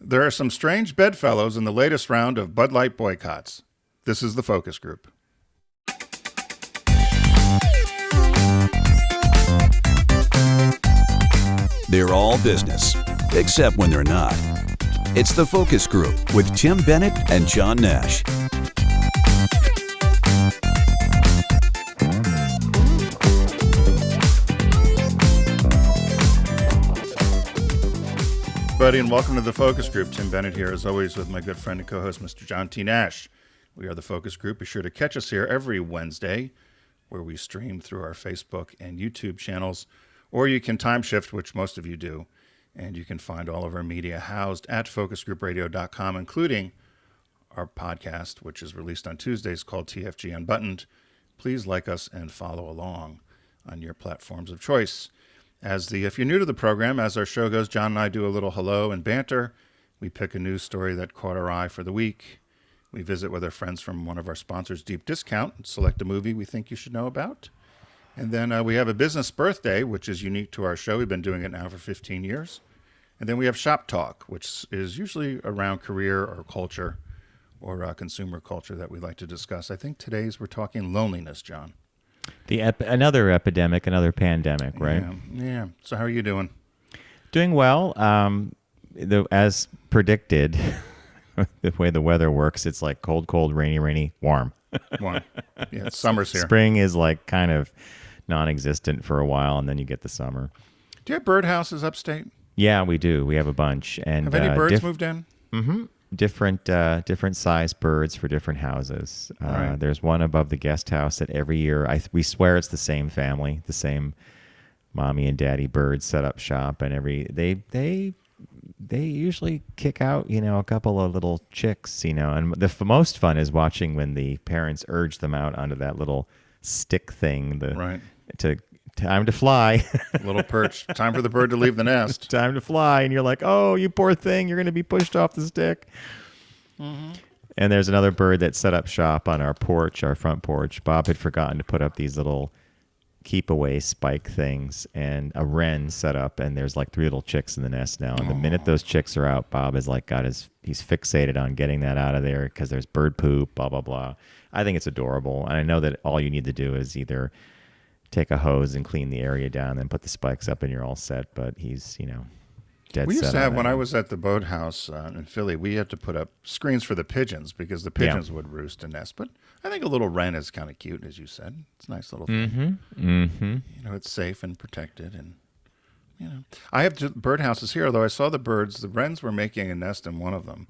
There are some strange bedfellows in the latest round of Bud Light boycotts. This is the focus group. They're all business, except when they're not. It's the focus group with Tim Bennett and John Nash. Buddy, and welcome to the focus group. Tim Bennett here, as always, with my good friend and co-host, Mr. John T. Nash. We are the focus group. Be sure to catch us here every Wednesday, where we stream through our Facebook and YouTube channels, or you can time shift, which most of you do, and you can find all of our media housed at focusgroupradio.com, including our podcast, which is released on Tuesdays, called TFG Unbuttoned. Please like us and follow along on your platforms of choice. If you're new to the program, as our show goes, John and I do a little hello and banter. We pick a news story that caught our eye for the week. We visit with our friends from one of our sponsors, Deep Discount, and select a movie we think you should know about. And then we have a business birthday, which is unique to our show. We've been doing it now for 15 years. And then we have Shop Talk, which is usually around career or culture or consumer culture that we like to discuss. I think today's we're talking loneliness, John. Another epidemic, another pandemic, right? Yeah. So how are you doing? Doing well. As predicted, the way the weather works, it's like cold, rainy, warm. Warm. Yeah, summer's here. Spring is like kind of non-existent for a while, and then you get the summer. Do you have birdhouses upstate? Yeah, we do. We have a bunch. And have any birds moved in? Mm-hmm. Different size birds for different houses. Right. There's one above the guest house that every year we swear it's the same family, the same mommy and daddy birds set up shop, and they usually kick out a couple of little chicks, and the most fun is watching when the parents urge them out onto that little stick thing, time to fly. Little perch. Time for the bird to leave the nest. Time to fly. And you're like, oh, you poor thing. You're going to be pushed off the stick. Mm-hmm. And there's another bird that set up shop on our front porch. Bob had forgotten to put up these little keep away spike things, and a wren set up, and there's like 3 little chicks in the nest now. And the minute those chicks are out, Bob is like he's fixated on getting that out of there because there's bird poop, blah, blah, blah. I think it's adorable. And I know that all you need to do is either take a hose and clean the area down, then put the spikes up, and you're all set. But he's, dead set. We used to have, when I was at the boathouse in Philly, we had to put up screens for the pigeons because the pigeons would roost and nest. But I think a little wren is kind of cute, as you said. It's a nice little thing. Mm-hmm. It's safe and protected. And, I have birdhouses here, although I saw the wrens were making a nest in one of them.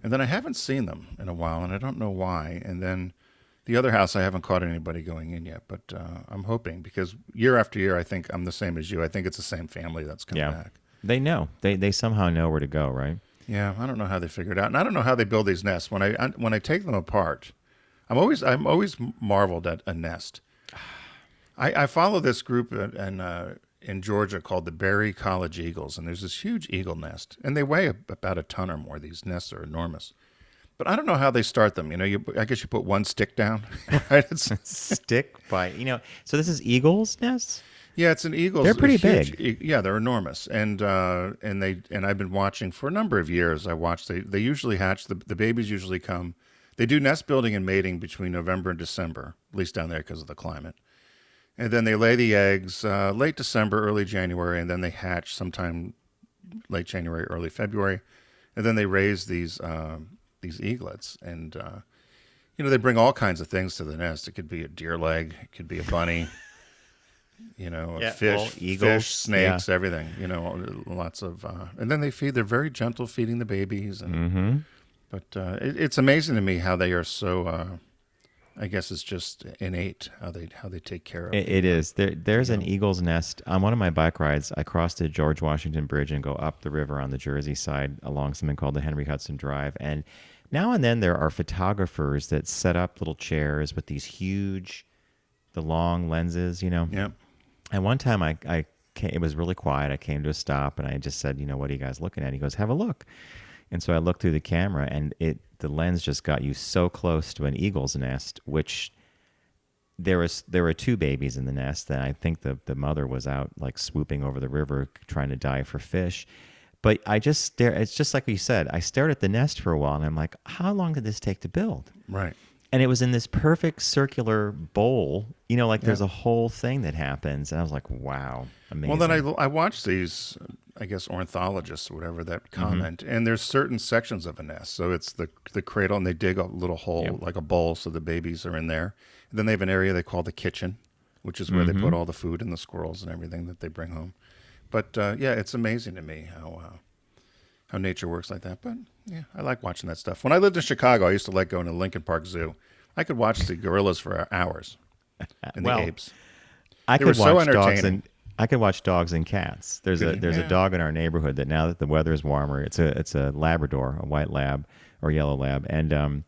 And then I haven't seen them in a while, and I don't know why. And then the other house, I haven't caught anybody going in yet, but I'm hoping, because year after year, I think I'm the same as you. I think it's the same family that's coming back. They know. They somehow know where to go, right? Yeah, I don't know how they figure it out, and I don't know how they build these nests. When I take them apart, I'm always marveled at a nest. I follow this group in Georgia called the Berry College Eagles, and there's this huge eagle nest, and they weigh about a ton or more. These nests are enormous. But I don't know how they start them. I guess you put one stick down, right? Stick by, So this is eagles' nests? Yeah, it's an eagle's. They're pretty big. Yeah, they're enormous, and I've been watching for a number of years. They usually hatch. The babies usually come. They do nest building and mating between November and December, at least down there because of the climate. And then they lay the eggs late December, early January, and then they hatch sometime late January, early February, and then they raise these eaglets, and they bring all kinds of things to the nest. It could be a deer leg, it could be a bunny, fish, snakes, everything. Lots of, and then they're very gentle feeding the babies, and but it's amazing to me how they are so. I guess it's just innate how they take care of it. It is. There's an eagle's nest on one of my bike rides. I cross the George Washington Bridge and go up the river on the Jersey side along something called the Henry Hudson Drive. And now and then there are photographers that set up little chairs with these the long lenses, Yep. And one time it was really quiet. I came to a stop and I just said, what are you guys looking at? He goes, have a look. And so I looked through the camera, and the lens just got you so close to an eagle's nest, which there were 2 babies in the nest, and I think the mother was out like swooping over the river trying to dive for fish. But I just stare. It's just like you said. I stared at the nest for a while, and I'm like, how long did this take to build? Right. And it was in this perfect circular bowl. You know, like there's Yeah. a whole thing that happens. And I was like, wow, amazing. Well, then I watched these, I guess, ornithologists or whatever that comment, and there's certain sections of a nest. So it's the cradle, and they dig a little hole, like a bowl, so the babies are in there. And then they have an area they call the kitchen, which is where they put all the food and the squirrels and everything that they bring home. But yeah, it's amazing to me how nature works like that. But yeah, I like watching that stuff. When I lived in Chicago, I used to like going to Lincoln Park Zoo. I could watch the gorillas for hours and the apes. I They could were so watch dogs entertaining. and I could watch dogs and cats. There's Could you? a dog in our neighborhood that now that the weather is warmer, it's a Labrador, a white lab or yellow lab, and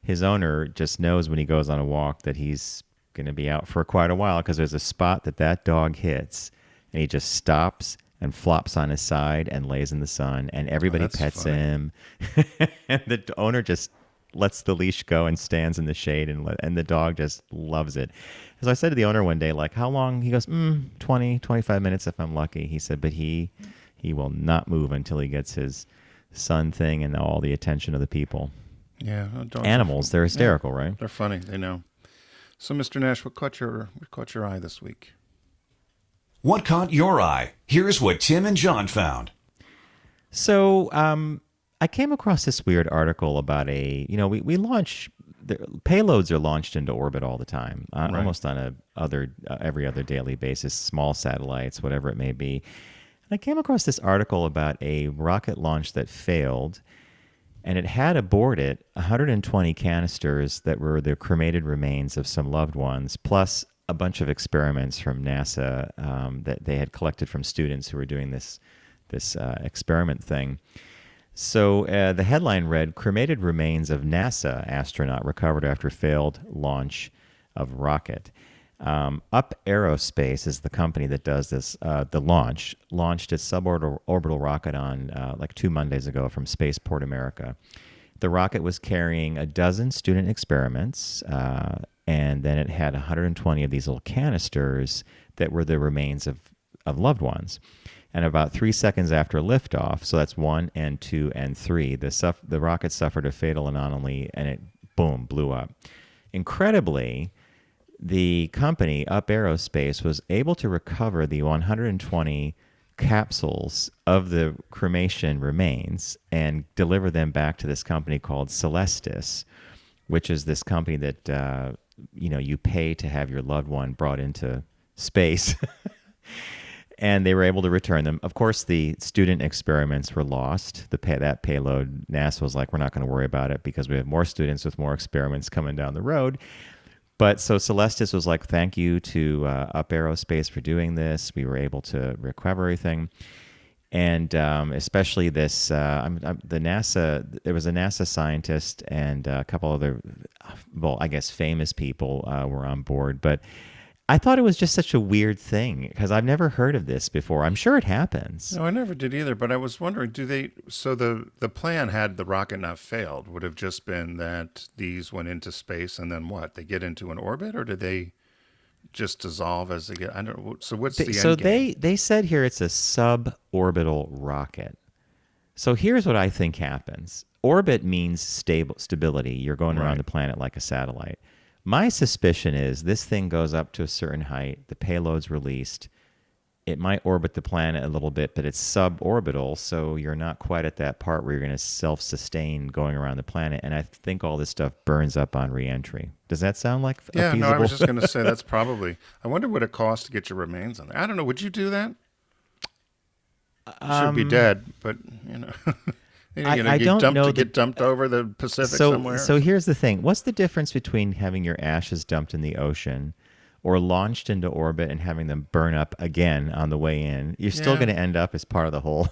his owner just knows when he goes on a walk that he's going to be out for quite a while because there's a spot that dog hits, and he just stops and flops on his side and lays in the sun, and everybody that's pets funny. him, and the owner just lets the leash go and stands in the shade, and the dog just loves it. So I said to the owner one day, like, how long? He goes, 20, 25 minutes if I'm lucky. He said, but he will not move until he gets his sun thing and all the attention of the people. Yeah, dogs Animals, they're hysterical, right? They're funny. They know. So, Mr. Nash, what caught your eye this week? What caught your eye? Here's what Tim and John found. So I came across this weird article about we launch, payloads are launched into orbit all the time, almost on every other daily basis, small satellites, whatever it may be. And I came across this article about a rocket launch that failed, and it had aboard it 120 canisters that were the cremated remains of some loved ones, plus a bunch of experiments from NASA that they had collected from students who were doing this experiment thing. So the headline read, "Cremated remains of NASA astronaut recovered after failed launch of rocket." Up Aerospace is the company that does this. The launched its suborbital rocket on like 2 Mondays ago from Spaceport America. The rocket was carrying a dozen student experiments, and then it had 120 of these little canisters that were the remains of loved ones. And about 3 seconds after liftoff, so that's 1 and 2 and 3, the rocket suffered a fatal anomaly, and it, boom, blew up. Incredibly, the company, Up Aerospace, was able to recover the 120 capsules of the cremation remains and deliver them back to this company called Celestis, which is this company that you pay to have your loved one brought into space. And they were able to return them. Of course, the student experiments were lost. That payload, NASA was like, we're not going to worry about it because we have more students with more experiments coming down the road. But so Celestis was like, thank you to Up Aerospace for doing this. We were able to recover everything. And especially this, there was a NASA scientist and a couple other, I guess famous people were on board. But I thought it was just such a weird thing because I've never heard of this before. I'm sure it happens. No, I never did either. But I was wondering, so the plan had the rocket not failed would have just been that these went into space and then what? They get into an orbit, or did they just dissolve as they get? I don't know. So what's the end game? They said here it's a suborbital rocket. So here's what I think happens. Orbit means stability. You're going around the planet like a satellite. My suspicion is this thing goes up to a certain height, the payload's released, it might orbit the planet a little bit, but it's suborbital, so you're not quite at that part where you're going to self-sustain going around the planet, and I think all this stuff burns up on re-entry. Does that sound like a feasible? No, I was just going to say that's probably, I wonder what it costs to get your remains on there. I don't know, would you do that? You should be dead, but, I don't know get dumped over the Pacific somewhere. So here's the thing. What's the difference between having your ashes dumped in the ocean or launched into orbit and having them burn up again on the way in? You're still going to end up as part of the whole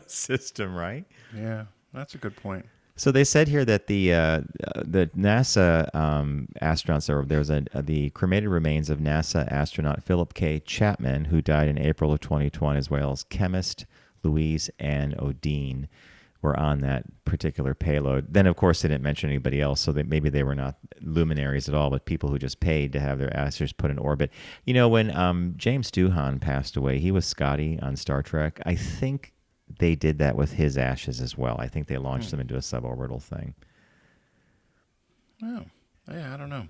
system, right? Yeah, that's a good point. So they said here that the NASA astronauts, there was the cremated remains of NASA astronaut Philip K. Chapman, who died in April of 2020, as well as chemist Louise Ann Odine, were on that particular payload. Then, of course, they didn't mention anybody else, so that maybe they were not luminaries at all, but people who just paid to have their ashes put in orbit. When James Doohan passed away, he was Scotty on Star Trek. I think they did that with his ashes as well. I think they launched them into a suborbital thing. Oh, yeah, I don't know.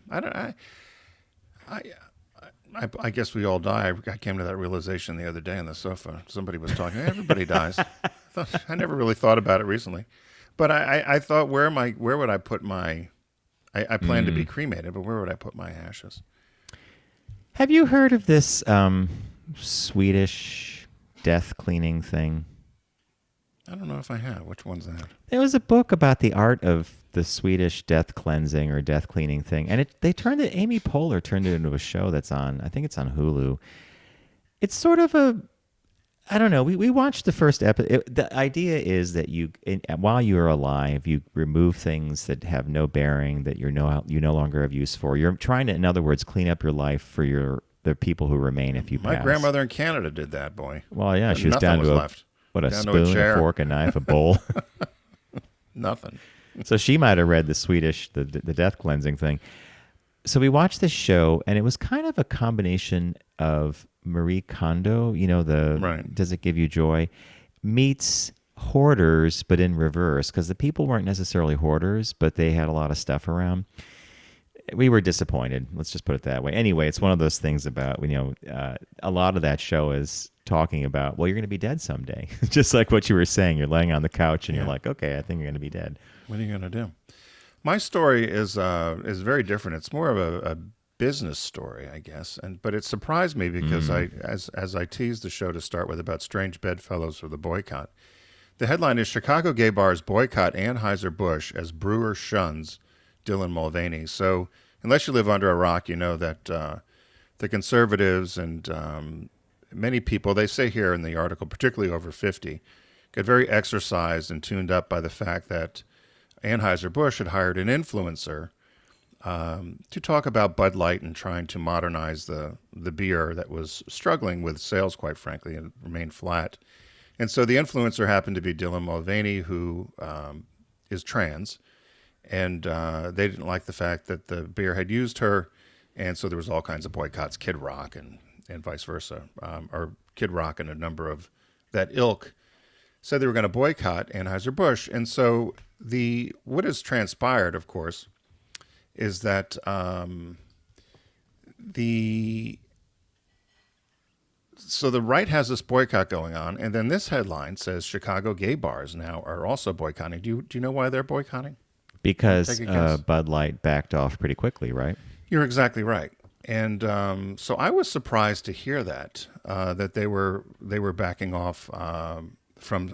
I guess we all die. I came to that realization the other day on the sofa. Somebody was talking. Everybody dies. I never really thought about it recently, but I thought, where would I put my? I plan to be cremated, but where would I put my ashes? Have you heard of this Swedish death cleaning thing? I don't know if I have. Which one's that? There was a book about the art of the Swedish death cleansing or death cleaning thing, and Amy Poehler turned it into a show that's on, I think it's on Hulu. It's sort of I don't know. We watched the first episode. The idea is that while you are alive, you remove things that have no bearing, that you no longer have use for. You're trying to, in other words, clean up your life for the people who remain if you pass. My grandmother in Canada did that, boy. Well, yeah, she was down to a spoon, a fork, a knife, a bowl. Nothing. So she might have read the death cleansing thing. So we watched this show, and it was kind of a combination of Marie Kondo, right. Does It Give You Joy, meets hoarders, but in reverse, because the people weren't necessarily hoarders, but they had a lot of stuff around. We were disappointed. Let's just put it that way. Anyway, it's one of those things about, a lot of that show is talking about, well, you're going to be dead someday. Just like what you were saying. You're laying on the couch and you're like, okay, I think you're going to be dead. What are you going to do? My story is very different. It's more of a business story, I guess. But it surprised me because as I teased the show to start with about strange bedfellows for the boycott, the headline is Chicago gay bars boycott Anheuser-Busch as brewer shuns Dylan Mulvaney. So unless you live under a rock, you know that the conservatives and many people, they say here in the article, particularly over 50, get very exercised and tuned up by the fact that Anheuser-Busch had hired an influencer to talk about Bud Light and trying to modernize the beer that was struggling with sales, quite frankly, and remained flat. And so the influencer happened to be Dylan Mulvaney, who is trans. And they didn't like the fact that the beer had used her. And so there was all kinds of boycotts, Kid Rock and vice versa, or Kid Rock and a number of that ilk said they were going to boycott Anheuser-Busch. And so what has transpired, of course, is that the right has this boycott going on, and then this headline says Chicago gay bars now are also boycotting. Do you know why they're boycotting? Because Bud Light backed off pretty quickly, right? You're exactly right. And so I was surprised to hear that they were backing off from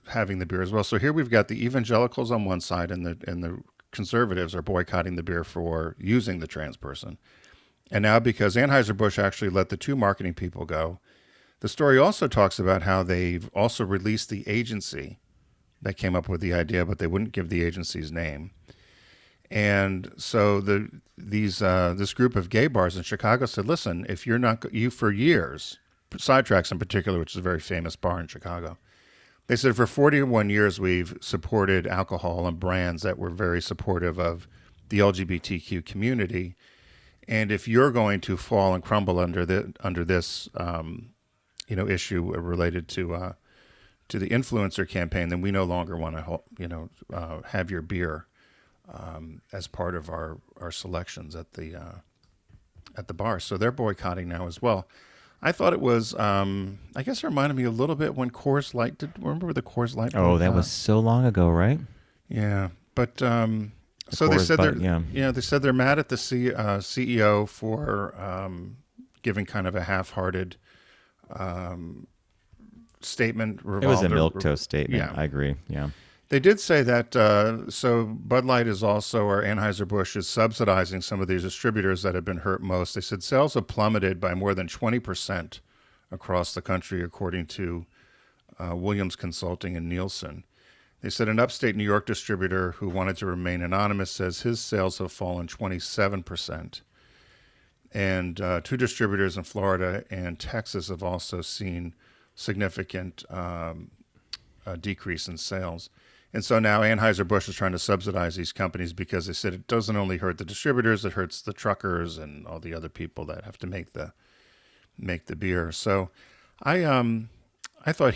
having the beer as well. So here we've got the evangelicals on one side, and the conservatives are boycotting the beer for using the trans person. And now because Anheuser-Busch actually let the two marketing people go, the story also talks about how they've also released the agency that came up with the idea, but they wouldn't give the agency's name. And so this group of gay bars in Chicago said, listen, if you're not, you for years, Sidetracks in particular, which is a very famous bar in Chicago, they said for 41 years we've supported alcohol and brands that were very supportive of the LGBTQ community. And if you're going to fall and crumble under this issue related to the influencer campaign, then we no longer want to have your beer as part of our selections at the bar. So they're boycotting now as well. I thought it was, I guess it reminded me a little bit when Coors Light remember the Coors Light? Oh, that was so long ago, right? Yeah. But, so they said they said they're mad at the CEO for revolving kind of a half-hearted statement. It was a milquetoast statement. Yeah. I agree. Yeah. They did say that, so Bud Light is also, or Anheuser-Busch is subsidizing some of these distributors that have been hurt most. They said sales have plummeted by more than 20% across the country, according to Williams Consulting and Nielsen. They said an upstate New York distributor who wanted to remain anonymous says his sales have fallen 27%. And two distributors in Florida and Texas have also seen significant decrease in sales. And so now Anheuser-Busch is trying to subsidize these companies because they said it doesn't only hurt the distributors, it hurts the truckers and all the other people that have to make the beer. So I thought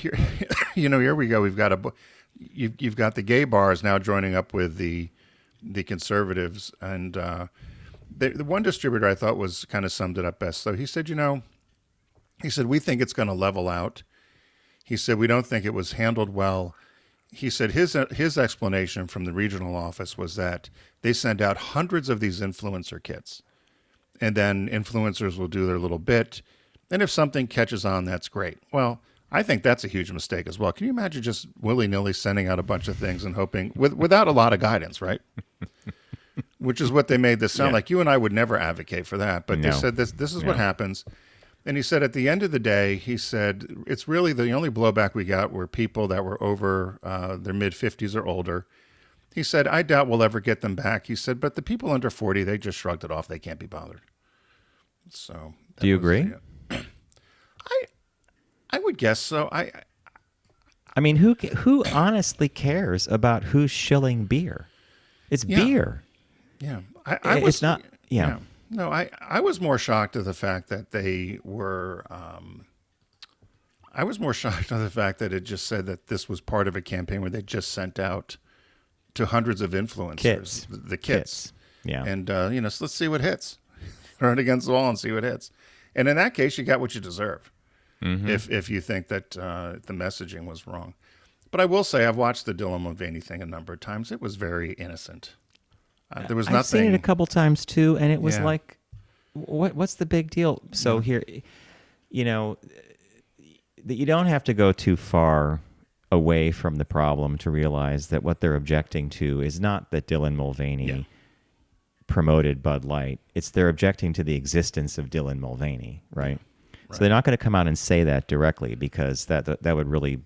here we go. We've got you've got the gay bars now joining up with the conservatives, and the one distributor I thought was kind of summed it up best. So he said, he said, we think it's going to level out. He said, we don't think it was handled well. He said his explanation from the regional office was that they send out hundreds of these influencer kits, and then influencers will do their little bit, and if something catches on, that's great. Well, I think that's a huge mistake as well. Can you imagine just willy-nilly sending out a bunch of things and hoping, without a lot of guidance, right? Which is what they made this sound like. You and I would never advocate for that, but they said this is what happens. And he said at the end of the day, he said, it's really the only blowback we got were people that were over their mid-50s or older. He said, I doubt we'll ever get them back. He said, but the people under 40, they just shrugged it off. They can't be bothered. So, do you agree? I would guess so. I mean, who honestly cares about who's shilling beer? It's beer. Yeah, it's not. Yeah. No, I was more shocked at the fact that they were. I was more shocked at the fact that it just said that this was part of a campaign where they just sent out to hundreds of influencers the kits. Yeah, and so let's see what hits. Throw it against the wall and see what hits. And in that case, you got what you deserve. Mm-hmm. If you think that the messaging was wrong. But I will say I've watched the Dylan Mulvaney thing a number of times. It was very innocent. There was nothing. I've seen it a couple times too, and it was like, what's the big deal? So here, that you don't have to go too far away from the problem to realize that what they're objecting to is not that Dylan Mulvaney promoted Bud Light. It's they're objecting to the existence of Dylan Mulvaney, right? So they're not going to come out and say that directly because that would really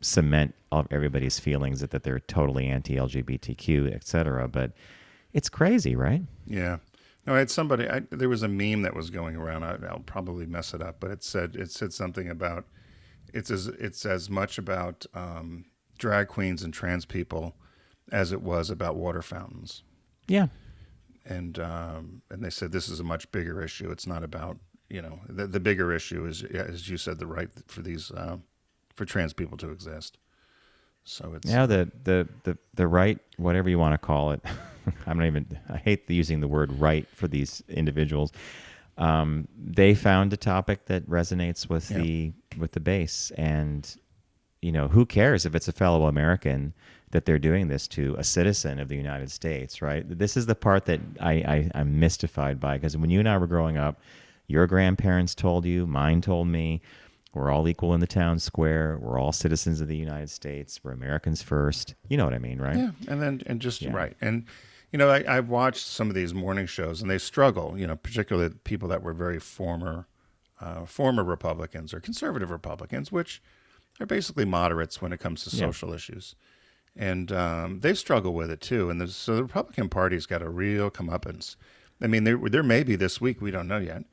cement everybody's feelings that they're totally anti-LGBTQ, et cetera. But it's crazy, right? Yeah. No, I had somebody. There was a meme that was going around. I'll probably mess it up, but it said something about it's as much about drag queens and trans people as it was about water fountains. Yeah. And they said this is a much bigger issue. It's not about the bigger issue is, as you said, the right for these for trans people to exist. So it's the right, whatever you want to call it. I hate using the word right for these individuals. They found a topic that resonates with the base, and who cares if it's a fellow American that they're doing this to, a citizen of the United States, right? This is the part that I'm mystified by, because when you and I were growing up, your grandparents told you, mine told me, we're all equal in the town square. We're all citizens of the United States. We're Americans first. You know what I mean, right? Yeah, right. And, I've watched some of these morning shows, and they struggle, particularly people that were very former Republicans or conservative Republicans, which are basically moderates when it comes to social issues. And they struggle with it, too. And so the Republican Party's got a real comeuppance. I mean, there may be this week, we don't know yet,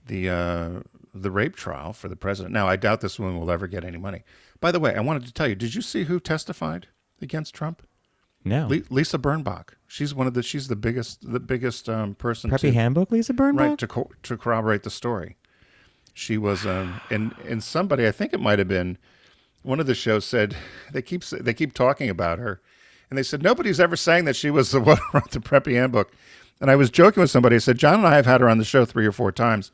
the rape trial for the president. Now, I doubt this one will ever get any money. By the way, I wanted to tell you, did you see who testified against Trump? No. Lisa Birnbach. She's she's the biggest person. Preppy Handbook, Lisa Birnbach? Right, to corroborate the story. She was, and somebody, I think it might have been, one of the shows said, they keep talking about her, and they said, nobody's ever saying that she was the one who wrote the Preppy Handbook. And I was joking with somebody. I said, John and I have had her on the show 3 or 4 times.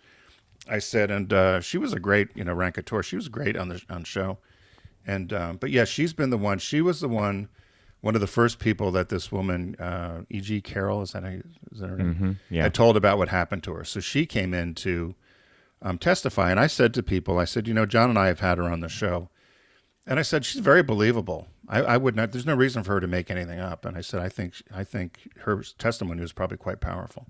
I said, and she was a great, raconteur. She was great on show. And, but yeah, she's been the one. She was the one of the first people that this woman, E.G. Carroll, is that her name? Mm-hmm, yeah. I told about what happened to her. So she came in to testify. And I said to people, John and I have had her on the show. And I said, she's very believable. I would not, there's no reason for her to make anything up. And I said, I think her testimony was probably quite powerful.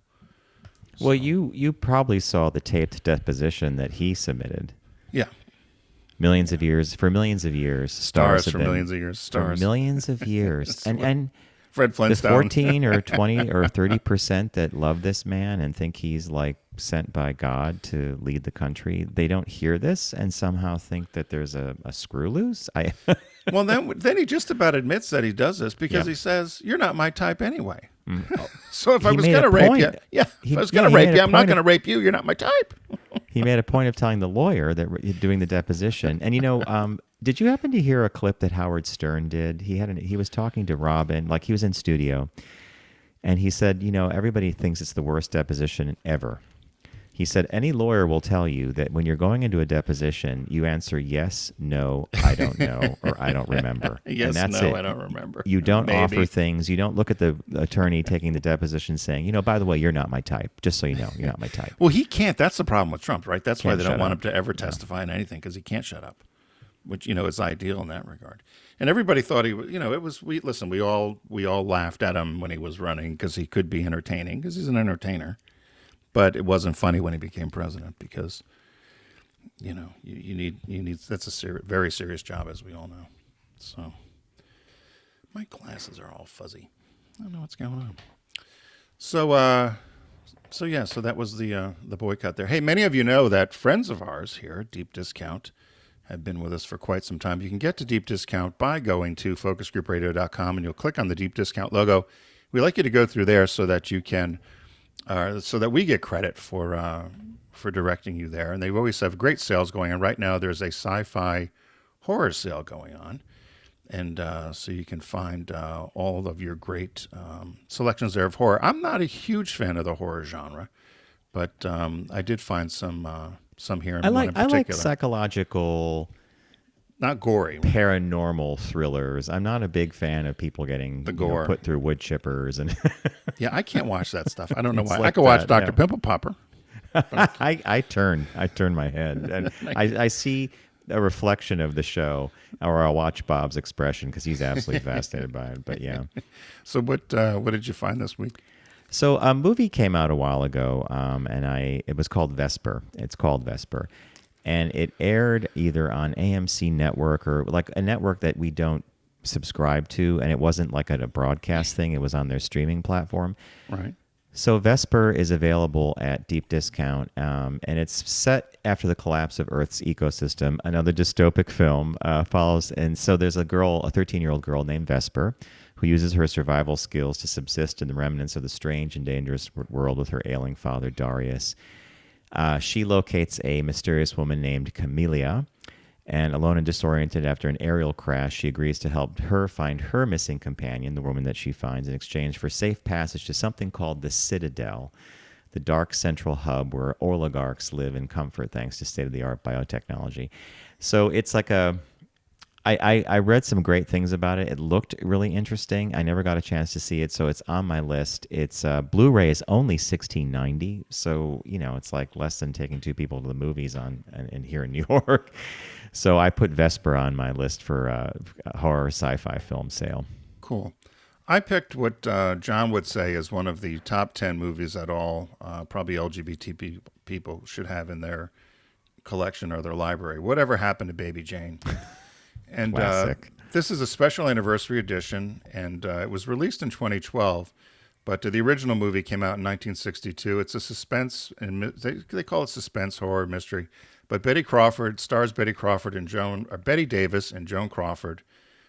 Well, so, you probably saw the taped deposition that he submitted. Yeah. For millions of years, stars for millions of years, stars. For millions of years. and Fred Flintstone. The 14 or 20 or 30% that love this man and think he's like sent by God to lead the country, they don't hear this and somehow think that there's a screw loose. Well, then he just about admits that he does this because he says, "You're not my type anyway." Mm. So if I was going to rape you, if I was going to rape you, I'm not going to rape you. You're not my type. He made a point of telling the lawyer that doing the deposition, and Did you happen to hear a clip that Howard Stern did? He was talking to Robin, like he was in studio, and he said, everybody thinks it's the worst deposition ever. He said, any lawyer will tell you that when you're going into a deposition, you answer yes, no, I don't know, or I don't remember. Yes, and that's no, it. I don't remember. You don't Maybe. offer things. You don't look at the attorney taking the deposition saying, by the way, you're not my type. Just so you know, you're not my type. Well, he can't. That's the problem with Trump, right? That's why they don't want him to ever testify in anything, because he can't shut up, which, is ideal in that regard. And everybody thought he was, we all laughed at him when he was running because he could be entertaining, because he's an entertainer. But it wasn't funny when he became president because, you need that's a very serious job, as we all know. So my glasses are all fuzzy. I don't know what's going on. So that was the boycott there. Hey, many of you know that friends of ours here at Deep Discount have been with us for quite some time. You can get to Deep Discount by going to focusgroupradio.com, and you'll click on the Deep Discount logo. We'd like you to go through there so that you can. So that we get credit for directing you there. And they always have great sales going on. Right now, there's a sci-fi horror sale going on. And so you can find all of your great selections there of horror. I'm not a huge fan of the horror genre, but I did find some here in one in particular. I like psychological... Not gory. Paranormal thrillers. I'm not a big fan of people getting the gore put through wood chippers and. Yeah, I can't watch that stuff. I don't know why. Like I could watch Dr. Yeah. Pimple Popper. I turn my head and I see a reflection of the show, or I'll watch Bob's expression because he's absolutely fascinated by it. But yeah. So what did you find this week? So a movie came out a while ago, and it was called Vesper. It's called Vesper. And it aired either on AMC Network or like a network that we don't subscribe to, and it wasn't like a broadcast thing. It was on their streaming platform. Right. So Vesper is available at deep discount, and it's set after the collapse of Earth's ecosystem. Another dystopic film follows, and so there's a 13-year-old girl named Vesper, who uses her survival skills to subsist in the remnants of the strange and dangerous world with her ailing father, Darius. She locates a mysterious woman named Camellia, and alone and disoriented after an aerial crash, she agrees to help her find her missing companion, the woman that she finds, in exchange for safe passage to something called the Citadel, the dark central hub where oligarchs live in comfort thanks to state-of-the-art biotechnology. So it's like I read some great things about it. It looked really interesting. I never got a chance to see it, so it's on my list. It's Blu-ray is only $16.90, so it's like less than taking two people to the movies in here in New York. So I put Vesper on my list for a horror sci-fi film sale. Cool. I picked what John would say is one of the top 10 movies that all probably LGBT people should have in their collection or their library. Whatever Happened to Baby Jane? And this is a special anniversary edition, and it was released in 2012, but the original movie came out in 1962. It's a suspense, and they call it suspense horror mystery. But Betty Crawford and Betty Davis and Joan Crawford.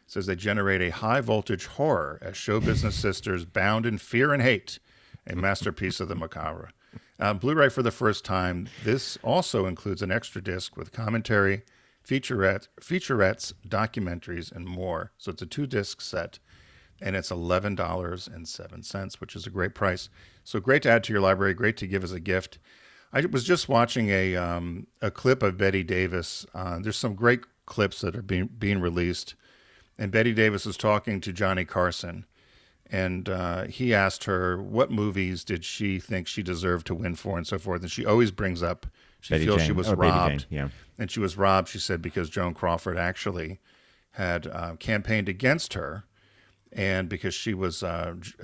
Says they generate a high-voltage horror as show business sisters bound in fear and hate, a masterpiece of the macabre. Blu-ray for the first time. This also includes an extra disc with commentary, featurettes, documentaries, and more. So it's a 2-disc set, and it's $11.07, which is a great price. So great to add to your library, great to give as a gift. I was just watching a clip of Betty Davis. There's some great clips that are being released, and Betty Davis was talking to Johnny Carson, and he asked her what movies did she think she deserved to win for and so forth, and she always brings up she feels she was robbed. Yeah. And she was robbed, she said, because Joan Crawford actually had campaigned against her, and because she was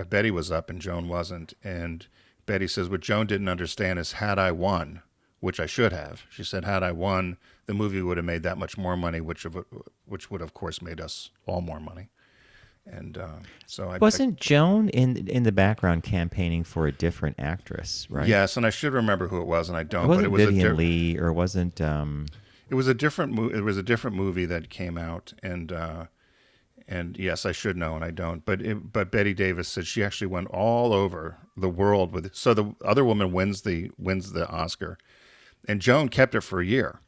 Betty was up and Joan wasn't. And Betty says what Joan didn't understand is had I won, which I should have. She said had I won, the movie would have made that much more money, which would of course made us all more money. And so wasn't Joan in the background campaigning for a different actress, right? Yes, and I should remember who it was, and I don't. It wasn't but it was Vivian Lee, or wasn't. It was a different It was a different movie that came out, and yes, I should know, and I don't. But Betty Davis said she actually went all over the world with it. So the other woman wins the Oscar, and Joan kept it for a year.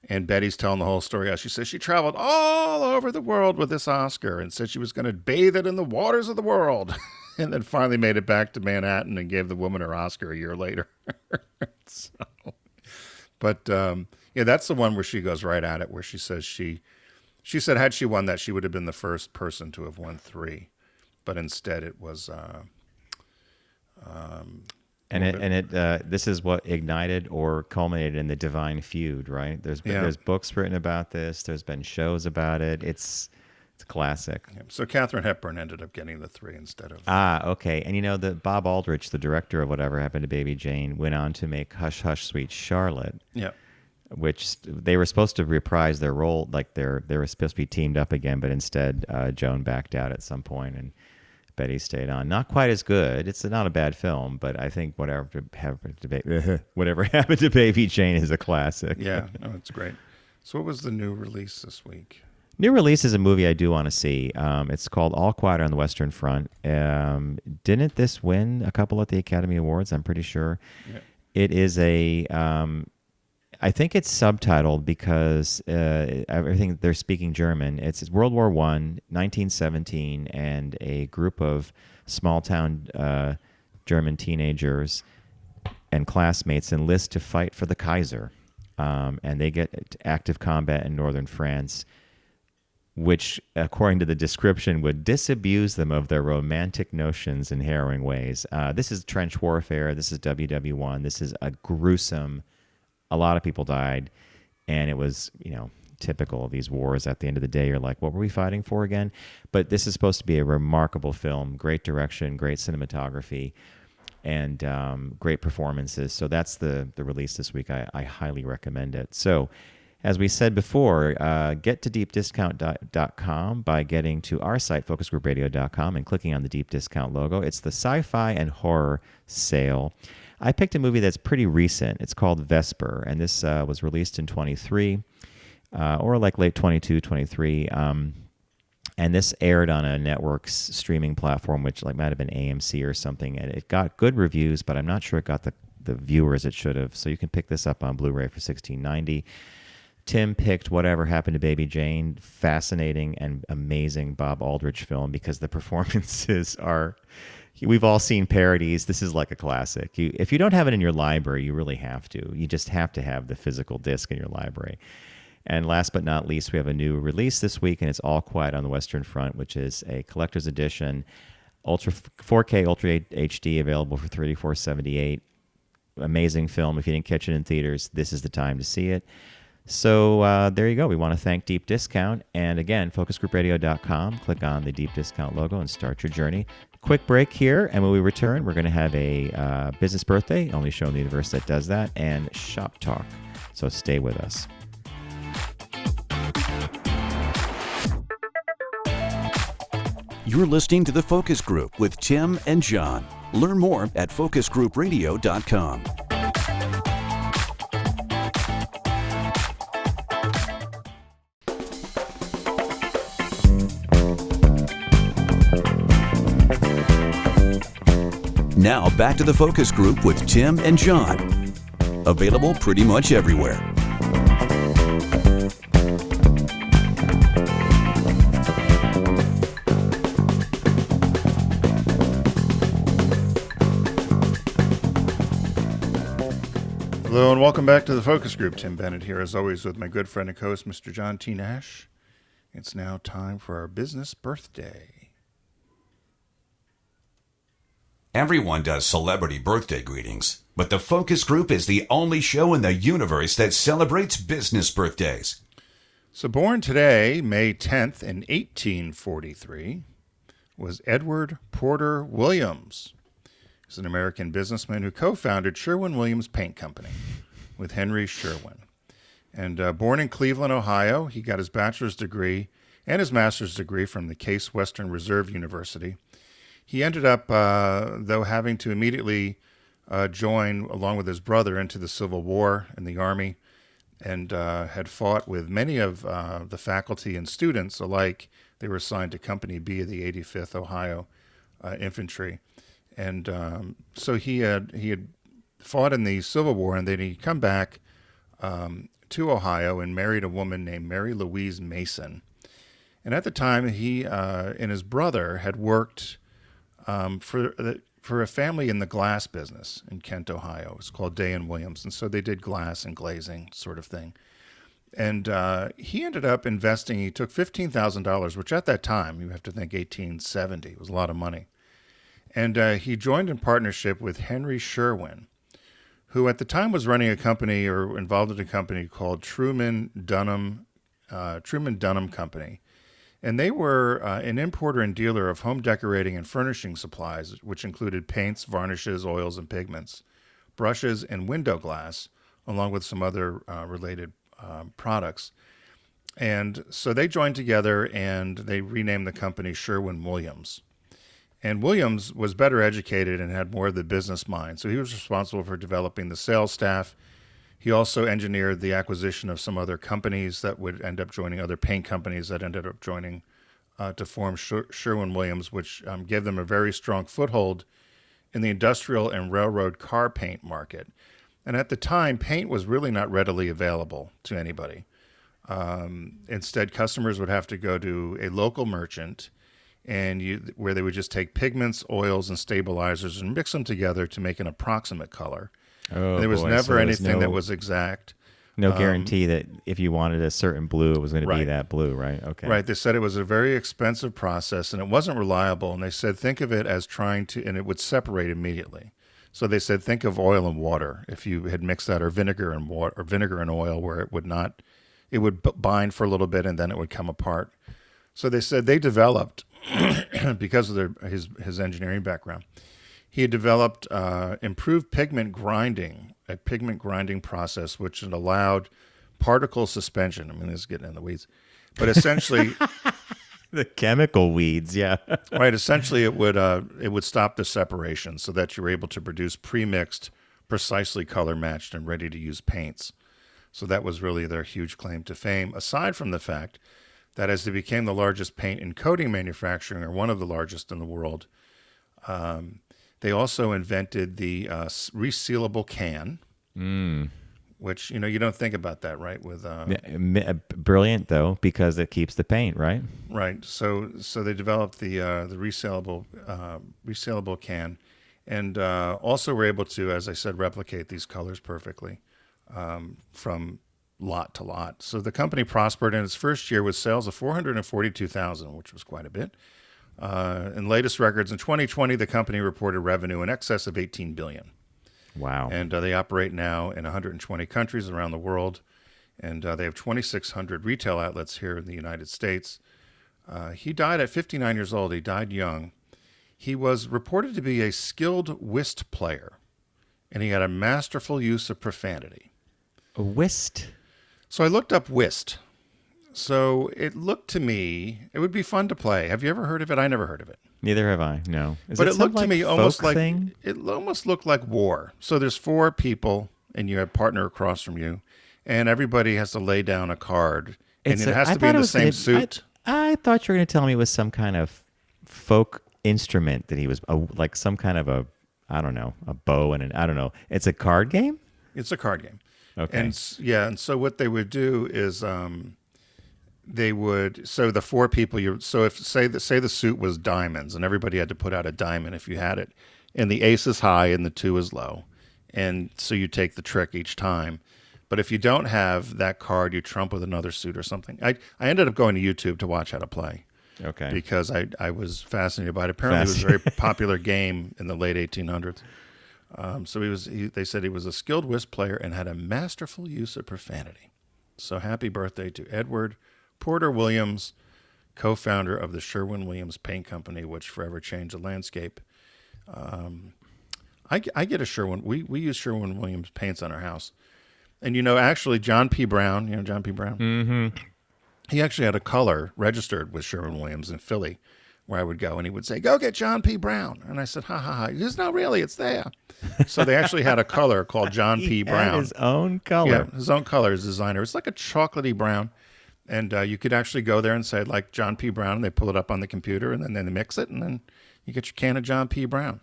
And Betty's telling the whole story. She says she traveled all over the world with this Oscar and said she was going to bathe it in the waters of the world. And then finally made it back to Manhattan and gave the woman her Oscar a year later. But that's the one where she goes right at it, where she says she said had she won that, she would have been the first person to have won 3. But instead it was... this is what ignited or culminated in the Divine Feud, right? There's books written about this. There's been shows about it. It's a classic. Yeah. So Katharine Hepburn ended up getting the 3 instead of... Okay. And the Bob Aldrich, the director of Whatever Happened to Baby Jane, went on to make Hush Hush Sweet Charlotte. Yeah. Which they were supposed to reprise their role, like they were supposed to be teamed up again, but instead Joan backed out at some point and Betty stayed on. Not quite as good. It's not a bad film, but I think Whatever Happened to Baby Jane is a classic. Yeah, no, it's great. So what was the new release this week? New release is a movie I do want to see. It's called All Quiet on the Western Front. Didn't this win a couple at the Academy Awards? I'm pretty sure. Yeah. It is I think it's subtitled because everything they're speaking German. It's World War I, 1917, and a group of small-town German teenagers and classmates enlist to fight for the Kaiser. And they get active combat in northern France, which, according to the description, would disabuse them of their romantic notions in harrowing ways. This is trench warfare. This is WW1. This is a gruesome... A lot of people died, and it was, typical of these wars. At the end of the day, you're like, what were we fighting for again? But this is supposed to be a remarkable film, great direction, great cinematography, and great performances. So that's the release this week. I highly recommend it. So as we said before, get to deepdiscount.com by getting to our site, focusgroupradio.com, and clicking on the Deep Discount logo. It's the sci-fi and horror sale. I picked a movie that's pretty recent. It's called Vesper, and this was released in 23, or like late 22, 23. And this aired on a network's streaming platform, which might have been AMC or something. And it got good reviews, but I'm not sure it got the viewers it should have. So you can pick this up on Blu-ray for $16.90. Tim picked Whatever Happened to Baby Jane. Fascinating and amazing Bob Aldrich film because the performances are... We've all seen parodies. This is like a classic. If you don't have it in your library, you really have to. You just have to have the physical disc in your library. And last but not least, we have a new release this week, and it's All Quiet on the Western Front, which is a collector's edition, Ultra 4K Ultra HD, available for $34.78. Amazing film. If you didn't catch it in theaters, this is the time to see it. So there you go. We want to thank Deep Discount. And again, focusgroupradio.com. Click on the Deep Discount logo and start your journey. Quick break here, and when we return, we're going to have a business birthday, only show in the universe that does that, and shop talk. So stay with us. You're listening to The Focus Group with Tim and John. Learn more at focusgroupradio.com. Now back to The Focus Group with Tim and John. Available pretty much everywhere. Hello and welcome back to The Focus Group. Tim Bennett here, as always, with my good friend and co-host, Mr. John T. Nash. It's now time for our business birthday. Everyone does celebrity birthday greetings, but the Focus Group is the only show in the universe that celebrates business birthdays. So born today, May 10th in 1843, was Edward Porter Williams. He's an American businessman who co-founded Sherwin-Williams Paint Company with Henry Sherwin. And born in Cleveland, Ohio, he got his bachelor's degree and his master's degree from the Case Western Reserve University. He ended up, though, having to immediately join, along with his brother, into the Civil War in the Army, and had fought with many of the faculty and students alike. They were assigned to Company B of the 85th Ohio Infantry. And so he had fought in the Civil War, and then he'd come back to Ohio and married a woman named Mary Louise Mason. And at the time, he and his brother had worked for a family in the glass business in Kent, Ohio. It's called Day and Williams. And so they did glass and glazing sort of thing. And he ended up investing, he took $15,000, which at that time, you have to think 1870, was a lot of money. And he joined in partnership with Henry Sherwin, who at the time was running a company or involved in a company called Truman Dunham Company. And they were an importer and dealer of home decorating and furnishing supplies, which included paints, varnishes, oils, and pigments, brushes, and window glass, along with some other related products. And so they joined together and they renamed the company Sherwin-Williams. And Williams was better educated and had more of the business mind. So he was responsible for developing the sales staff. He also engineered the acquisition of some other companies that would end up joining, other paint companies that ended up joining to form Sherwin-Williams, which gave them a very strong foothold in the industrial and railroad car paint market. And at the time, paint was really not readily available to anybody. Instead, customers would have to go to a local merchant where they would just take pigments, oils, and stabilizers and mix them together to make an approximate color. Oh, and there was never anything that was exact. No guarantee that if you wanted a certain blue, it was going to be that blue, right? Okay. Right. They said it was a very expensive process and it wasn't reliable. And they said, think of it as trying to, and it would separate immediately. So they said, think of oil and water. If you had mixed that, or vinegar and water, or vinegar and oil, where it would bind for a little bit and then it would come apart. So they said they developed, because of his engineering background, he had developed improved pigment grinding, a pigment grinding process, which allowed particle suspension. I mean, this is getting in the weeds, but essentially, the chemical weeds, yeah. Right. Essentially, it would stop the separation so that you were able to produce pre-mixed, precisely color matched, and ready to use paints. So that was really their huge claim to fame. Aside from the fact that as they became the largest paint and coating manufacturer, or one of the largest in the world, they also invented the resealable can, which, you don't think about that, right? With brilliant, though, because it keeps the paint, right? Right. So they developed the resealable can, and also were able to, as I said, replicate these colors perfectly from lot to lot. So the company prospered in its first year with sales of $442,000, which was quite a bit. In latest records in 2020, the company reported revenue in excess of $18 billion. Wow. And they operate now in 120 countries around the world. And they have 2,600 retail outlets here in the United States. He died at 59 years old. He died young. He was reported to be a skilled whist player, and he had a masterful use of profanity. A whist? So I looked up whist. So it looked to me, it would be fun to play. Have you ever heard of it? I never heard of it. Neither have I, no. But it looked to me almost like, thing? It almost looked like war. So there's 4 people, and you have a partner across from you, and everybody has to lay down a card, and it has to be in the same suit. I thought you were going to tell me it was some kind of folk instrument that he was, like some kind of a bow and I don't know. It's a card game? It's a card game. Okay. And so what they would do is so the 4 people, if say the suit was diamonds, and everybody had to put out a diamond if you had it, and the ace is high and the 2 is low, and so you take the trick each time. But if you don't have that card, you trump with another suit or something. I ended up going to YouTube to watch how to play. Okay. Because I was fascinated by it. Apparently, it was a very popular game in the late 1800s. So they said he was a skilled whist player and had a masterful use of profanity. So happy birthday to Edward Porter Williams, co-founder of the Sherwin-Williams Paint Company, which forever changed the landscape. I get a Sherwin. We use Sherwin-Williams paints on our house. And, actually, John P. Brown, John P. Brown? Mm-hmm. He actually had a color registered with Sherwin-Williams in Philly where I would go, and he would say, go get John P. Brown. And I said, ha, ha, ha. He says, no, really, it's there. So they actually had a color called John P. Brown. His own color. Yeah, his own color, his designer. It's like a chocolatey brown. And you could actually go there and say, like, John P. Brown, and they pull it up on the computer, and then they mix it, and then you get your can of John P. Brown.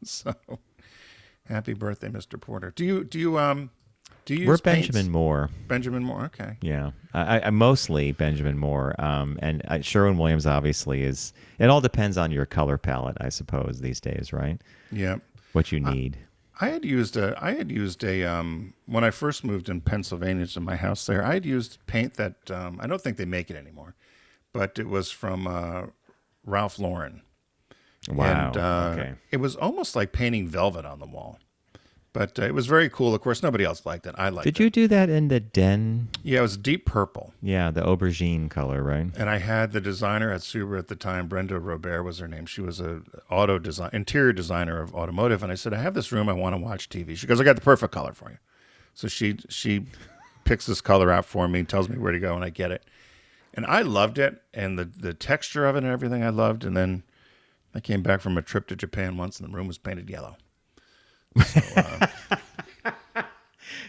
So, happy birthday, Mr. Porter. Do you Do you We're use paints? Benjamin Moore. Benjamin Moore, okay. Yeah, I mostly Benjamin Moore, and Sherwin-Williams obviously is. It all depends on your color palette, I suppose, these days, right? Yeah. What you need. I had used a when I first moved in Pennsylvania to my house there, I had used paint that I don't think they make it anymore, but it was from Ralph Lauren. Wow. And, Okay. It was almost like painting velvet on the wall, but it was very cool. Of course, nobody else liked it. I liked it. Did you do that in the den? Yeah, it was deep purple. Yeah, the aubergine color, right? And I had the designer at Subaru at the time, Brenda Robert was her name. She was a interior designer of automotive. And I said, I have this room. I want to watch TV. She goes, I got the perfect color for you. So she picks this color out for me, tells me where to go, and I get it. And I loved it, and the texture of it and everything I loved. And then I came back from a trip to Japan once, and the room was painted yellow. So,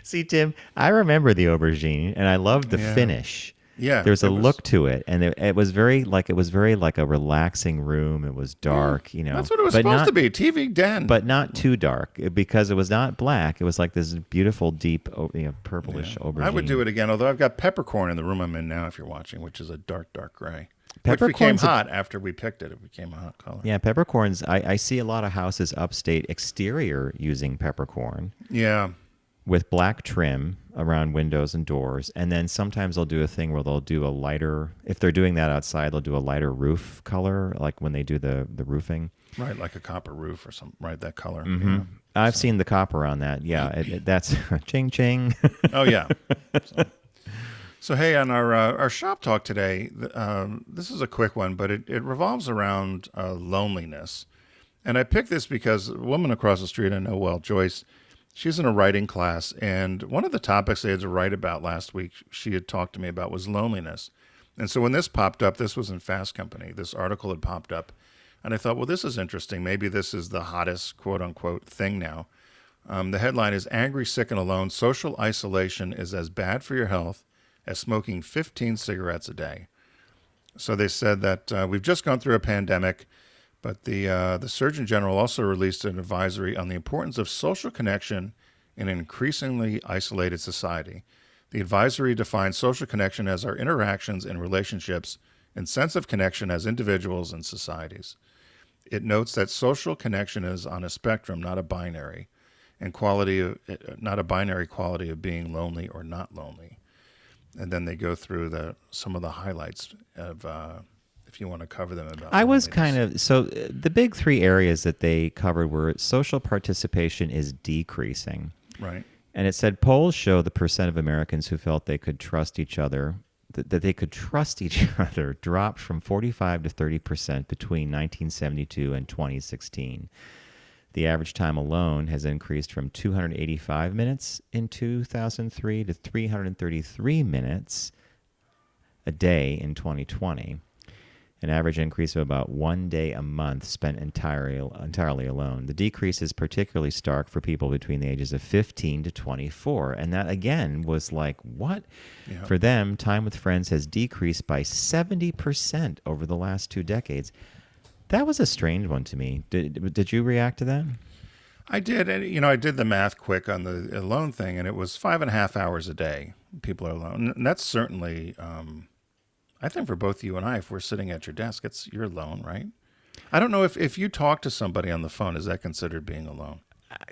See, Tim, I remember the aubergine, and I loved the finish. Yeah, There's a look to it, and it was very like a relaxing room. It was dark, that's what it was but supposed not, to be, TV den. but not too dark because it was not black. It was like this beautiful, deep, purplish aubergine. I would do it again, although I've got peppercorn in the room I'm in now, if you're watching, which is a dark, dark gray. Which became Peppercorn's hot after we picked it. It became a hot color. Yeah, peppercorns. I see a lot of houses upstate exterior using peppercorn Yeah. with black trim around windows and doors, and then sometimes they'll do a thing where they'll do a lighter. If they're doing that outside, they'll do a lighter roof color, like when they do the roofing. Right, like a copper roof or something. Right, that color. Mm-hmm. Yeah. I've seen the copper on that. Yeah, that's ching ching. Oh yeah. So hey, on our shop talk today, this is a quick one, but it revolves around loneliness. And I picked this because a woman across the street I know well, Joyce, she's in a writing class, and one of the topics they had to write about last week, she had talked to me about, was loneliness. And so when this popped up, this was in Fast Company, this article had popped up, and I thought, well, this is interesting. Maybe this is the hottest quote-unquote thing now. The headline is, Angry, Sick, and Alone, Social Isolation is as bad for your health as smoking 15 cigarettes a day. So they said that we've just gone through a pandemic, but the Surgeon General also released an advisory on the importance of social connection in an increasingly isolated society. The advisory defines social connection as our interactions and relationships and sense of connection as individuals and societies. It notes that social connection is on a spectrum, not a binary, and not a binary quality of being lonely or not lonely. And then they go through some of the highlights of, if you want to cover them. About I was loneliness. the big three areas that they covered were social participation is decreasing. Right. And it said polls show the percent of Americans who felt they could trust each other, that they could trust each other, dropped from 45 to 30% between 1972 and 2016. The average time alone has increased from 285 minutes in 2003 to 333 minutes a day in 2020. An average increase of about 1 day a month spent entirely alone. The decrease is particularly stark for people between the ages of 15 to 24. And that, again, was like, what? Yeah. For them, time with friends has decreased by 70% over the last 2 decades. That was a strange one to me. Did you react to that? I did. And, I did the math quick on the alone thing, and it was 5.5 hours a day people are alone. And that's certainly... I think for both you and I, if we're sitting at your desk, you're alone, right? I don't know if you talk to somebody on the phone, is that considered being alone?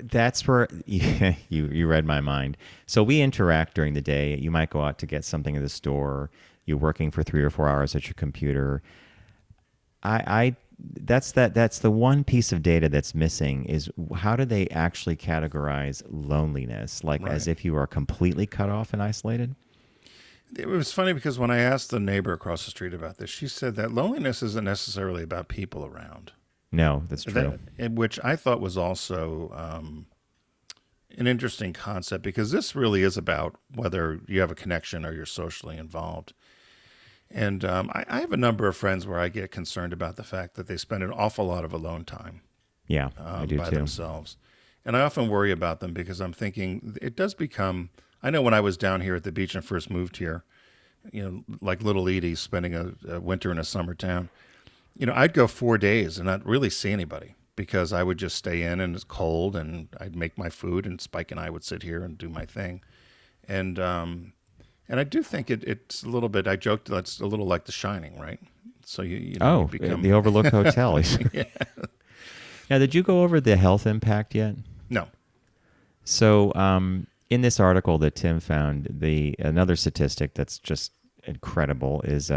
That's where you read my mind. So we interact during the day. You might go out to get something at the store. You're working for 3 or 4 hours at your computer. That's the one piece of data that's missing is how do they actually categorize loneliness? Like Right. as if you are completely cut off and isolated? It was funny because when I asked the neighbor across the street about this, she said that loneliness isn't necessarily about people around. No, that's true. Which I thought was also an interesting concept, because this really is about whether you have a connection or you're socially involved. And I have a number of friends where I get concerned about the fact that they spend an awful lot of alone time Yeah, I do by too. themselves. And I often worry about them because I'm thinking it does become... I know when I was down here at the beach and first moved here, like little Edie spending a winter in a summer town, I'd go 4 days and not really see anybody because I would just stay in and it's cold and I'd make my food and Spike and I would sit here and do my thing. And I do think it's a little bit. I joked that it's a little like The Shining, right? So you know, you become the Overlook Hotel. Yeah. Now, did you go over the health impact yet? no. So, in this article that Tim found, another statistic that's just incredible is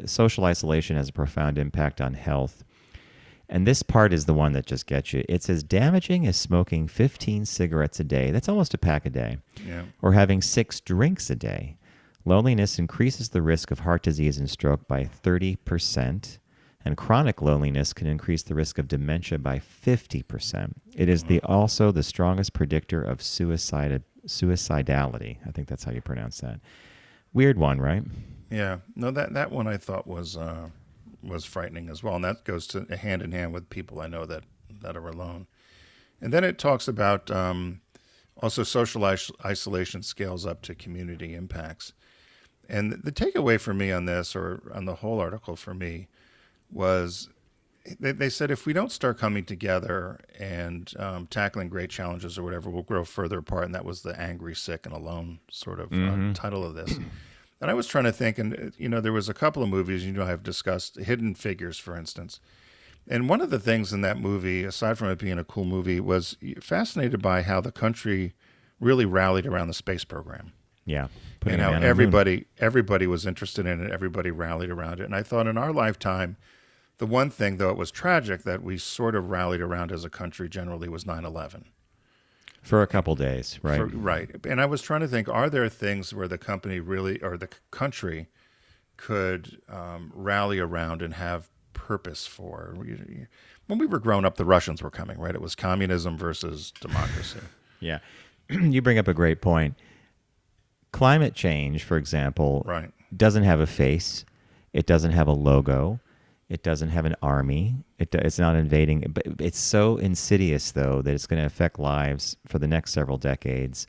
social isolation has a profound impact on health. And this part is the one that just gets you. It's as damaging as smoking 15 cigarettes a day. That's almost a pack a day. Yeah. Or having 6 drinks a day. Loneliness increases the risk of heart disease and stroke by 30%. And chronic loneliness can increase the risk of dementia by 50%. It is also the strongest predictor of suicidality. I think that's how you pronounce that. Weird one, right? Yeah. No, that one I thought was frightening as well, and that goes hand in hand with people I know that are alone. And then it talks about also social isolation scales up to community impacts. And the takeaway for me on this, or on the whole article for me, was they said if we don't start coming together and tackling great challenges or whatever, we'll grow further apart. And that was the angry, sick, and alone sort of title of this. And I was trying to think, and there was a couple of movies I've discussed, Hidden Figures, for instance. And one of the things in that movie, aside from it being a cool movie, was fascinated by how the country really rallied around the space program. Yeah. And how everybody was interested in it, everybody rallied around it. And I thought in our lifetime, the one thing, though it was tragic, that we sort of rallied around as a country generally was 9/11. For a couple days, right? Right. And I was trying to think, are there things where the company really, or the country could rally around and have purpose for? When we were growing up, the Russians were coming, right? It was communism versus democracy. Yeah. You bring up a great point. Climate change, for example, Right. doesn't have a face. It doesn't have a logo. It doesn't have an army. It's not invading. But it's so insidious, though, that it's going to affect lives for the next several decades.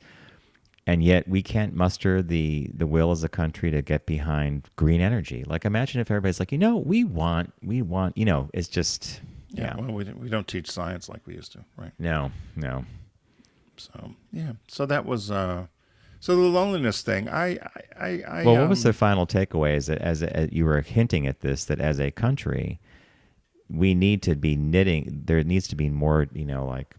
And yet we can't muster the will as a country to get behind green energy. Like, imagine if everybody's like, we want, it's just, yeah. Well, we don't teach science like we used to, right? No. So, yeah. So that was, so the loneliness thing, Well, what was the final takeaway? Is that as you were hinting at this, that as a country, we need to be knitting. There needs to be more, like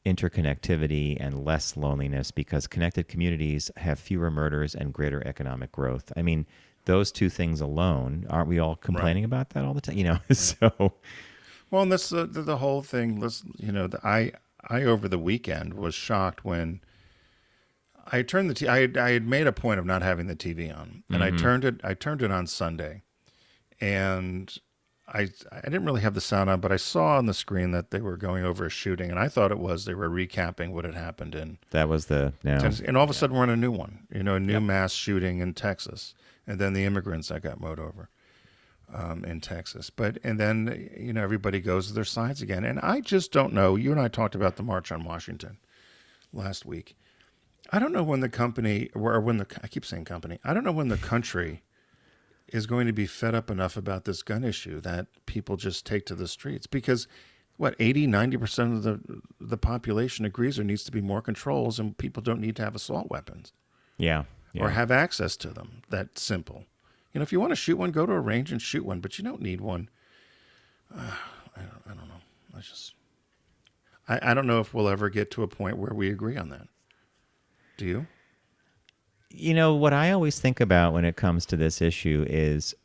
interconnectivity and less loneliness, because connected communities have fewer murders and greater economic growth. I mean, those two things alone, aren't we all complaining about that all the time? So. Well, and that's the whole thing. I over the weekend was shocked when I turned the TV. I had made a point of not having the TV on, and I turned it on Sunday, and I didn't really have the sound on, but I saw on the screen that they were going over a shooting, and I thought they were recapping what had happened in. That was Tennessee. And all of a sudden we're in a new one, a new mass shooting in Texas, and then the immigrants that got mowed over in Texas. And then everybody goes to their sides again, and I just don't know. You and I talked about the March on Washington last week. I don't know when the company, I keep saying company, I don't know when the country is going to be fed up enough about this gun issue that people just take to the streets. Because, 80-90% of the population agrees there needs to be more controls, and people don't need to have assault weapons. Yeah. Or have access to them. That simple. If you want to shoot one, go to a range and shoot one, but you don't need one. I don't know. I don't know if we'll ever get to a point where we agree on that. Do you? What I always think about when it comes to this issue is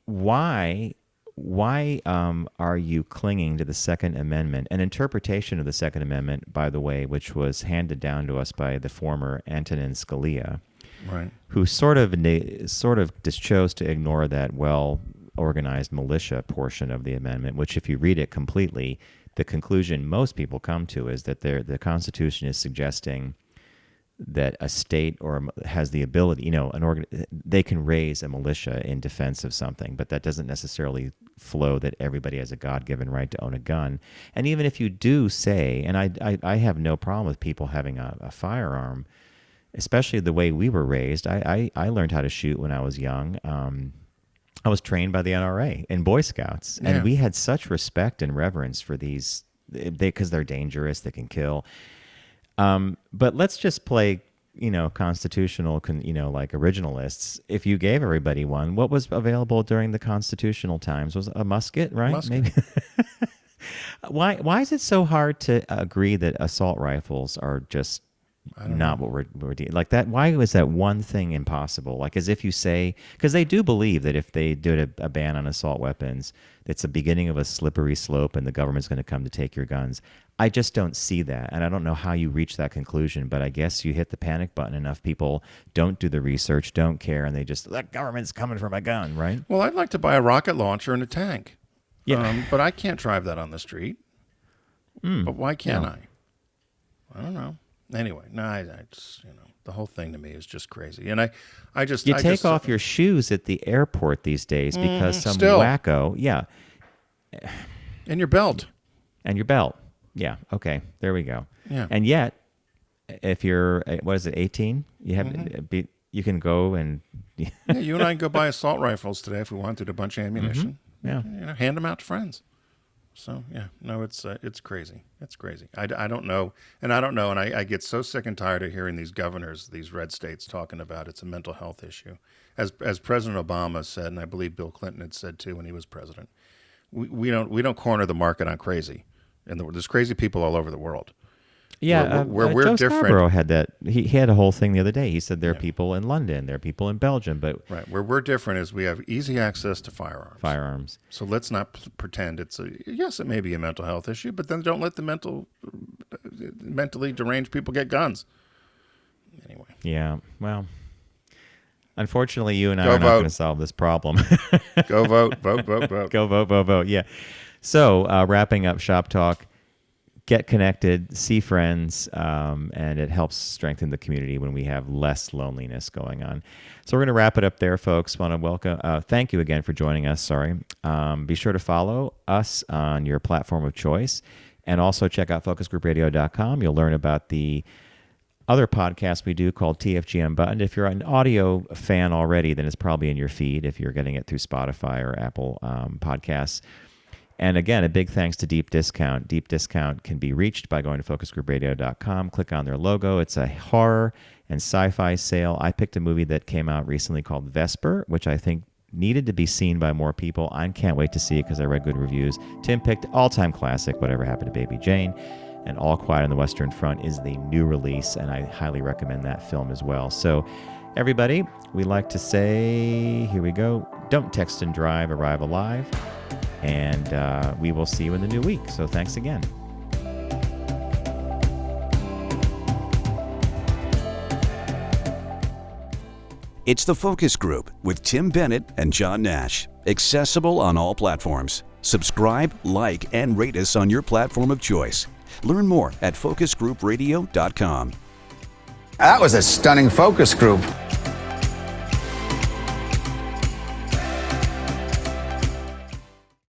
why are you clinging to the Second Amendment? An interpretation of the Second Amendment, by the way, which was handed down to us by the former Antonin Scalia, right, who sort of just chose to ignore that well-organized militia portion of the amendment, which, if you read it completely, the conclusion most people come to is that the Constitution is suggesting that a state has the ability, they can raise a militia in defense of something, but that doesn't necessarily flow that everybody has a God-given right to own a gun. And even if you do say, and I have no problem with people having a firearm, especially the way we were raised. I learned how to shoot when I was young. I was trained by the NRA in Boy Scouts, and we had such respect and reverence for these, because they're dangerous, they can kill. But let's just play constitutional, like originalists, if you gave everybody one, what was available during the constitutional times was a musket, right? Musket. Maybe. Why is it so hard to agree that assault rifles are just not what we're doing like that? Why was that one thing impossible? Like, as if you say, because they do believe that if they do a ban on assault weapons, it's the beginning of a slippery slope and the government's going to come to take your guns. I just don't see that, and I don't know how you reach that conclusion, but I guess you hit the panic button, enough people don't do the research, don't care, and they just, the government's coming for my gun, right? Well, I'd like to buy a rocket launcher and a tank. Yeah. But I can't drive that on the street. But why can't Yeah. I don't know. Anyway, no, I just, the whole thing to me is just crazy. And I just... You I take just, off your shoes at the airport these days because some still. wacko, yeah. And your belt. And your belt. Yeah, okay, there we go. Yeah. And yet, if you're, 18? You have you can go and... Yeah, you and I can go buy assault rifles today if we wanted, a bunch of ammunition. Yeah. Hand them out to friends. So, yeah, no, it's crazy. It's crazy. I don't know. And I get so sick and tired of hearing these governors, these red states, talking about it's a mental health issue. As President Obama said, and I believe Bill Clinton had said too when he was president, we don't corner the market on crazy. And there's crazy people all over the world. Yeah, we're Joe different. Scarborough had that. He had a whole thing the other day. He said there are people in London, there are people in Belgium, but... Right. Where we're different is we have easy access to firearms. So let's not pretend it's yes, it may be a mental health issue, but then don't let the mentally deranged people get guns. Anyway. Yeah, well, unfortunately, you and I Go are not vote. going to solve this problem. Go vote. Vote. Go vote. Yeah. So wrapping up Shop Talk, get connected, see friends, and it helps strengthen the community when we have less loneliness going on. So we're going to wrap it up there, folks. Want to thank you again for joining us. Be sure to follow us on your platform of choice, and also check out focusgroupradio.com. You'll learn about the other podcast we do called TFG Unbuttoned. If you're an audio fan already, then it's probably in your feed if you're getting it through Spotify or Apple Podcasts. And again, a big thanks to Deep Discount. Deep Discount can be reached by going to focusgroupradio.com. Click on their logo. It's a horror and sci-fi sale. I picked a movie that came out recently called Vesper, which I think needed to be seen by more people. I can't wait to see it because I read good reviews. Tim picked all-time classic, Whatever Happened to Baby Jane. And All Quiet on the Western Front is the new release, and I highly recommend that film as well. So, everybody, we like to say, here we go, don't text and drive, arrive alive. And we will see you in the new week. So thanks again. It's The Focus Group with Tim Bennett and John Nash. Accessible on all platforms. Subscribe, like, and rate us on your platform of choice. Learn more at focusgroupradio.com. That was a stunning focus group.